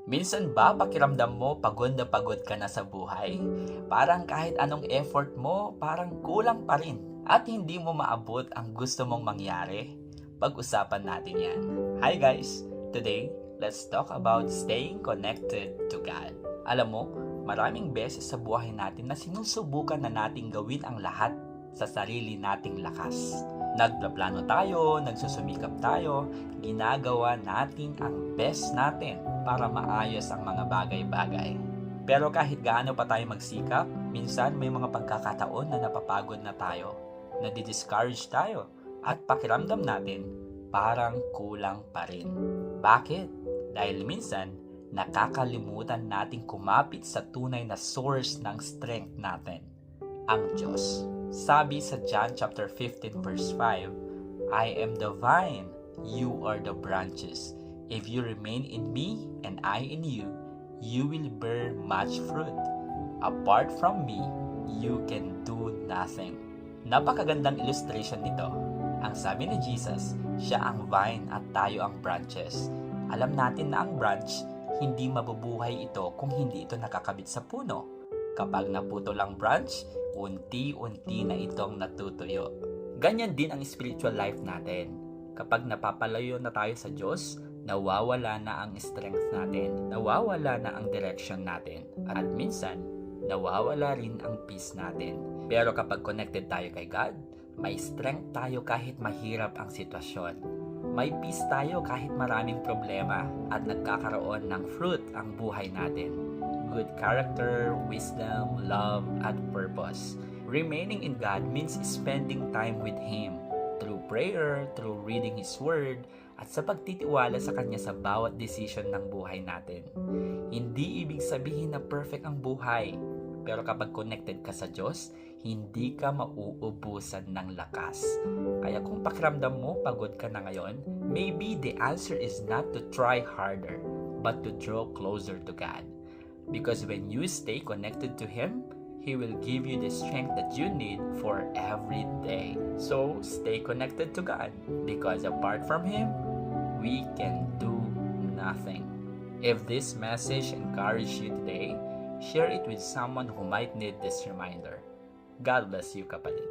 Minsan ba pakiramdam mo pagod na pagod ka na sa buhay? Parang kahit anong effort mo, parang kulang pa rin at hindi mo maabot ang gusto mong mangyari? Pag-usapan natin yan. Hi guys! Today, let's talk about staying connected to God. Alam mo, maraming beses sa buhay natin na sinusubukan na nating gawin ang lahat sa sarili nating lakas. Nagplaplano tayo, nagsusumikap tayo, ginagawa natin ang best natin para maayos ang mga bagay-bagay. Pero kahit gaano pa tayo magsikap, minsan may mga pagkakataon na napapagod na tayo, nadi-discourage tayo, at pakiramdam natin parang kulang pa rin. Bakit? Dahil minsan, nakakalimutan nating kumapit sa tunay na source ng strength natin, ang Diyos. Sabi sa John chapter 15 verse 5, I am the vine, you are the branches. If you remain in me and I in you, you will bear much fruit. Apart from me, you can do nothing. Napakagandang illustration nito. Ang sabi ni Jesus, siya ang vine at tayo ang branches. Alam natin na ang branch, hindi mabubuhay ito kung hindi ito nakakabit sa puno. Kapag naputol ang branch, unti-unti na itong natutuyo. Ganyan din ang spiritual life natin. Kapag napapalayo na tayo sa Diyos, nawawala na ang strength natin, nawawala na ang direction natin, at minsan, nawawala rin ang peace natin. Pero kapag connected tayo kay God, may strength tayo kahit mahirap ang sitwasyon. May peace tayo kahit maraming problema at nagkakaroon ng fruit ang buhay natin. Good character, wisdom, love, at purpose. Remaining in God means spending time with Him through prayer, through reading His Word, at sa pagtitiwala sa Kanya sa bawat decision ng buhay natin. Hindi ibig sabihin na perfect ang buhay, pero kapag connected ka sa Diyos, hindi ka mauubusan ng lakas. Kaya kung pakiramdam mo pagod ka na ngayon, maybe the answer is not to try harder, but to draw closer to God. Because when you stay connected to Him, He will give you the strength that you need for every day. So, stay connected to God, because apart from Him, we can do nothing. If this message encouraged you today, share it with someone who might need this reminder. God bless you, kapatid.